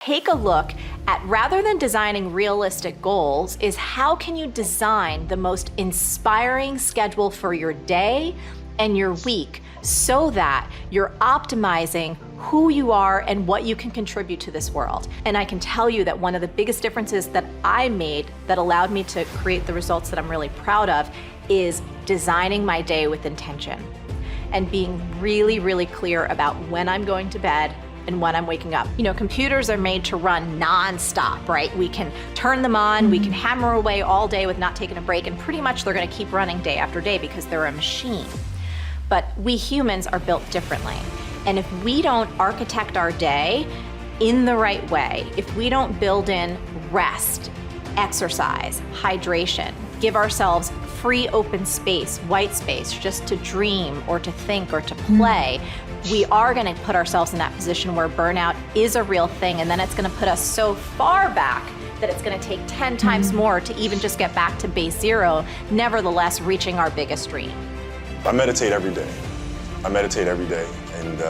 Take a look at, rather than designing realistic goals, is how can you design the most inspiring schedule for your day and your week so that you're optimizing who you are and what you can contribute to this world. And I can tell you that one of the biggest differences that I made that allowed me to create the results that I'm really proud of is designing my day with intention and being really, really clear about when I'm going to bed and when I'm waking up. You know, computers are made to run non-stop, right? We can turn them on, we can hammer away all day with not taking a break, and pretty much they're gonna keep running day after day because they're a machine. But we humans are built differently. And if we don't architect our day in the right way, if we don't build in rest, exercise, hydration, give ourselves free open space, white space, just to dream or to think or to play, we are gonna put ourselves in that position where burnout is a real thing, and then it's gonna put us so far back that it's gonna take 10 times more to even just get back to base zero, nevertheless reaching our biggest dream. I meditate every day. And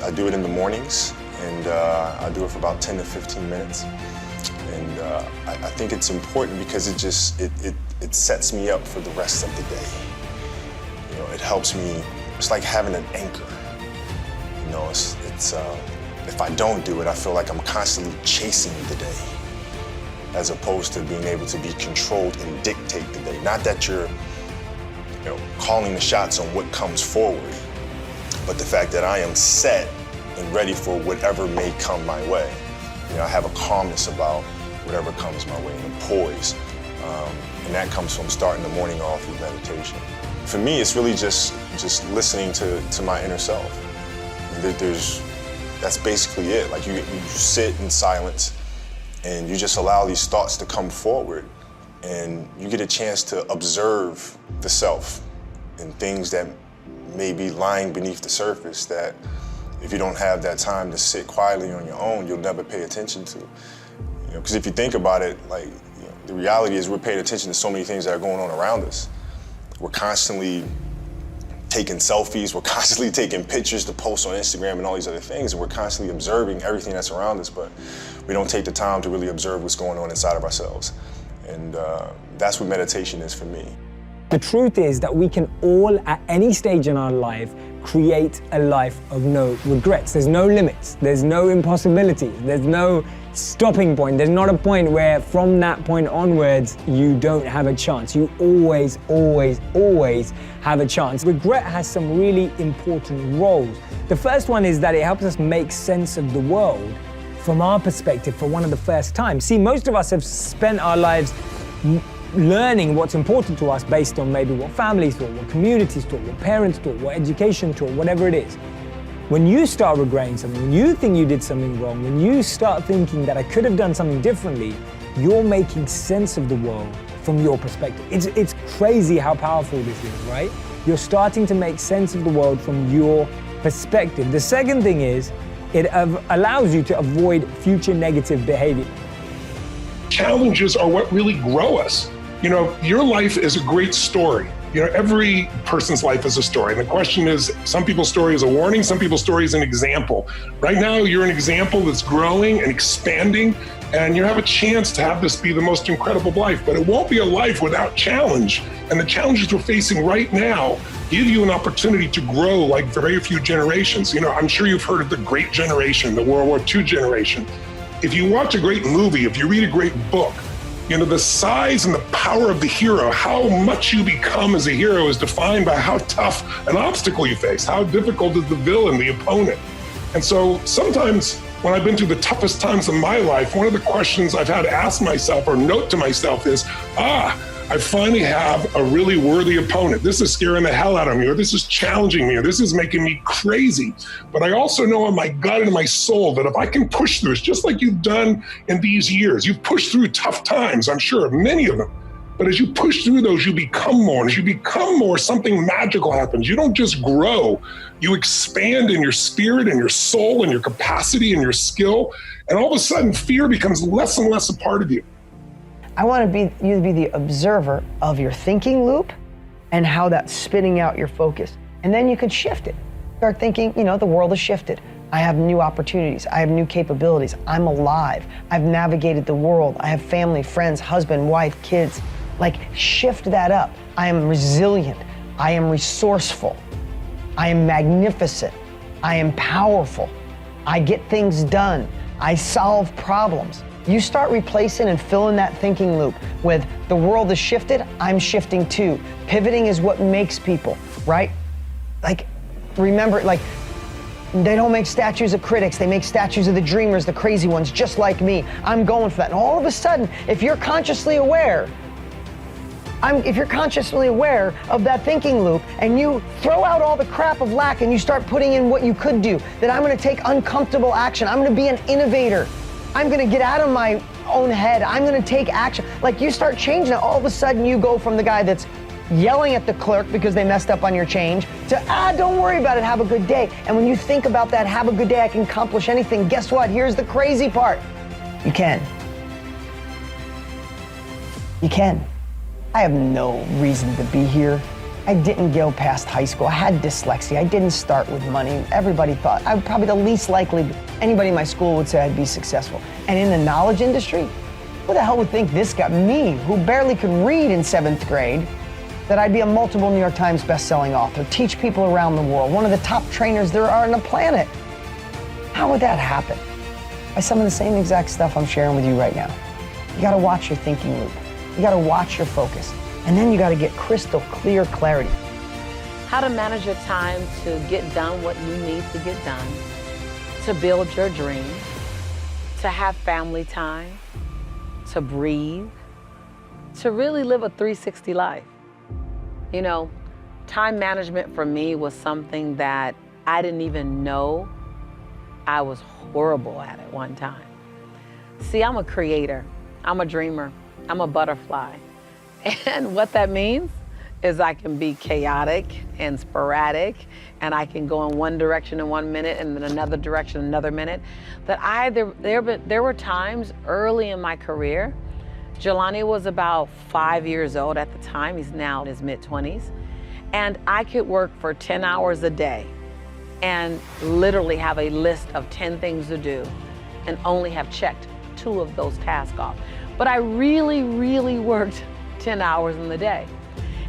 I do it in the mornings, and I do it for about 10 to 15 minutes. And I think it's important because it sets me up for the rest of the day. You know, it helps me. It's like having an anchor. You know, if I don't do it, I feel like I'm constantly chasing the day, as opposed to being able to be controlled and dictate the day. Not that you're, you know, calling the shots on what comes forward, but the fact that I am set and ready for whatever may come my way. You know, I have a calmness about whatever comes my way, and a poise. And that comes from starting the morning off with meditation. For me, it's really just listening to my inner self. That's basically it. Like you sit in silence and you just allow these thoughts to come forward, and you get a chance to observe the self and things that may be lying beneath the surface that if you don't have that time to sit quietly on your own, you'll never pay attention to. You know, because if you think about it, like, you know, the reality is we're paying attention to so many things that are going on around us. We're constantly taking selfies, we're constantly taking pictures to post on Instagram and all these other things, and we're constantly observing everything that's around us, but we don't take the time to really observe what's going on inside of ourselves. And that's what meditation is for me. The truth is that we can all, at any stage in our life, create a life of no regrets. There's no limits, there's no impossibilities, there's no stopping point. There's not a point where from that point onwards, you don't have a chance. You always, always, always have a chance. Regret has some really important roles. The first one is that it helps us make sense of the world from our perspective for one of the first times. See, most of us have spent our lives learning what's important to us based on maybe what families taught, what communities taught, what parents taught, what education taught, whatever it is. When you start regretting something, when you think you did something wrong, when you start thinking that I could have done something differently, you're making sense of the world from your perspective. It's crazy how powerful this is, right? You're starting to make sense of the world from your perspective. The second thing is, it allows you to avoid future negative behavior. Challenges are what really grow us. You know, your life is a great story. You know, every person's life is a story. And the question is, some people's story is a warning, some people's story is an example. Right now, you're an example that's growing and expanding, and you have a chance to have this be the most incredible life. But it won't be a life without challenge. And the challenges we're facing right now give you an opportunity to grow like very few generations. You know, I'm sure you've heard of the Great Generation, the World War II generation. If you watch a great movie, if you read a great book, you know, the size and the power of the hero, how much you become as a hero is defined by how tough an obstacle you face, how difficult is the villain, the opponent. And so sometimes when I've been through the toughest times of my life, one of the questions I've had to ask myself or note to myself is, I finally have a really worthy opponent. This is scaring the hell out of me, or this is challenging me, or this is making me crazy. But I also know in my gut and in my soul that if I can push through, it's just like you've done in these years. You've pushed through tough times, I'm sure, many of them. But as you push through those, you become more. And as you become more, something magical happens. You don't just grow, you expand in your spirit and your soul and your capacity and your skill. And all of a sudden, fear becomes less and less a part of you. I want you to be the observer of your thinking loop and how that's spinning out your focus. And then you can shift it. Start thinking, you know, the world has shifted. I have new opportunities. I have new capabilities. I'm alive. I've navigated the world. I have family, friends, husband, wife, kids. Like, shift that up. I am resilient. I am resourceful. I am magnificent. I am powerful. I get things done. I solve problems. You start replacing and filling that thinking loop with the world has shifted, I'm shifting too. Pivoting is what makes people, right? Like, remember, like, they don't make statues of critics, they make statues of the dreamers, the crazy ones, just like me. I'm going for that. And all of a sudden, if you're consciously aware of that thinking loop and you throw out all the crap of lack and you start putting in what you could do, then I'm gonna take uncomfortable action. I'm gonna be an innovator. I'm gonna get out of my own head. I'm gonna take action. Like, you start changing it, all of a sudden you go from the guy that's yelling at the clerk because they messed up on your change to, don't worry about it, have a good day. And when you think about that, have a good day, I can accomplish anything, guess what? Here's the crazy part. You can. You can. I have no reason to be here. I didn't go past high school. I had dyslexia. I didn't start with money. Everybody thought I was probably the least likely anybody in my school would say I'd be successful. And in the knowledge industry, who the hell would think this got me, who barely could read in 7th grade, that I'd be a multiple New York Times best-selling author, teach people around the world, one of the top trainers there are on the planet? How would that happen? By some of the same exact stuff I'm sharing with you right now. You gotta watch your thinking loop. You gotta watch your focus. And then you gotta get crystal clear clarity. How to manage your time to get done what you need to get done, to build your dream, to have family time, to breathe, to really live a 360 life. You know, time management for me was something that I didn't even know I was horrible at one time. See, I'm a creator, I'm a dreamer, I'm a butterfly. And what that means is I can be chaotic and sporadic, and I can go in one direction in 1 minute and then another direction another minute. There were times early in my career, Jelani was about 5 years old at the time. He's now in his mid-20s. And I could work for 10 hours a day and literally have a list of 10 things to do and only have checked 2 of those tasks off. But I really, really worked 10 hours in the day.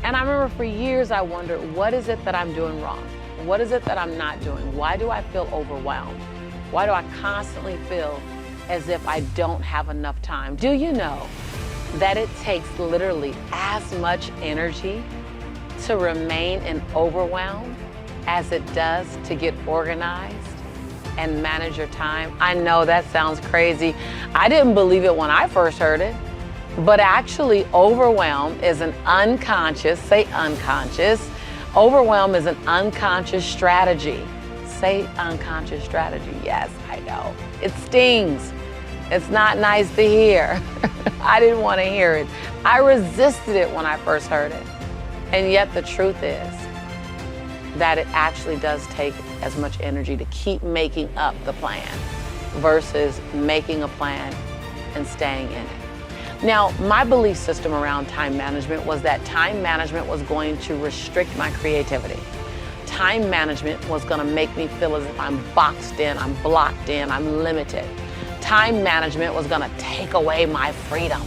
And I remember for years I wondered, what is it that I'm doing wrong? What is it that I'm not doing? Why do I feel overwhelmed? Why do I constantly feel as if I don't have enough time? Do you know that it takes literally as much energy to remain in overwhelm as it does to get organized and manage your time? I know that sounds crazy. I didn't believe it when I first heard it, but actually overwhelm is an unconscious, say unconscious, overwhelm is an unconscious strategy. Say unconscious strategy. Yes, I know. It stings. It's not nice to hear. I didn't want to hear it. I resisted it when I first heard it. And yet the truth is that it actually does take as much energy to keep making up the plan versus making a plan and staying in it. Now, my belief system around time management was that time management was going to restrict my creativity. Time management was going to make me feel as if I'm boxed in, I'm blocked in, I'm limited. Time management was going to take away my freedom.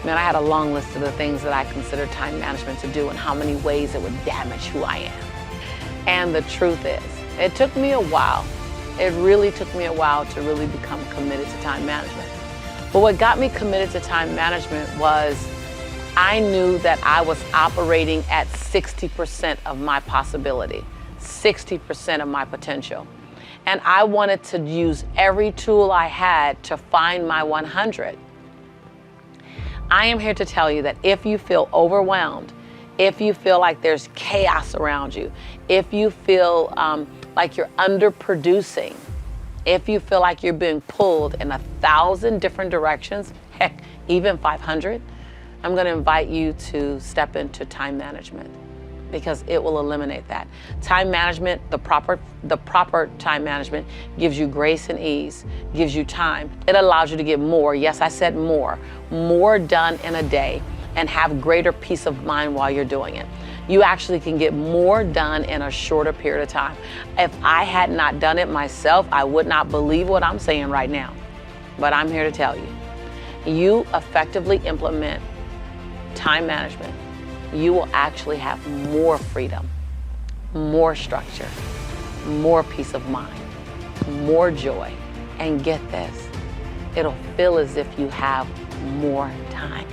Man, I had a long list of the things that I considered time management to do and how many ways it would damage who I am. And the truth is, it took me a while. It really took me a while to really become committed to time management. But what got me committed to time management was I knew that I was operating at 60% of my possibility, 60% of my potential. And I wanted to use every tool I had to find my 100. I am here to tell you that if you feel overwhelmed, if you feel like there's chaos around you, if you feel like you're underproducing, if you feel like you're being pulled in 1,000 different directions, heck, even 500, I'm going to invite you to step into time management because it will eliminate that. Time management, the proper time management gives you grace and ease, gives you time. It allows you to get more, yes, I said more done in a day and have greater peace of mind while you're doing it. You actually can get more done in a shorter period of time. If I had not done it myself, I would not believe what I'm saying right now. But I'm here to tell you, you effectively implement time management, you will actually have more freedom, more structure, more peace of mind, more joy. And get this, it'll feel as if you have more time.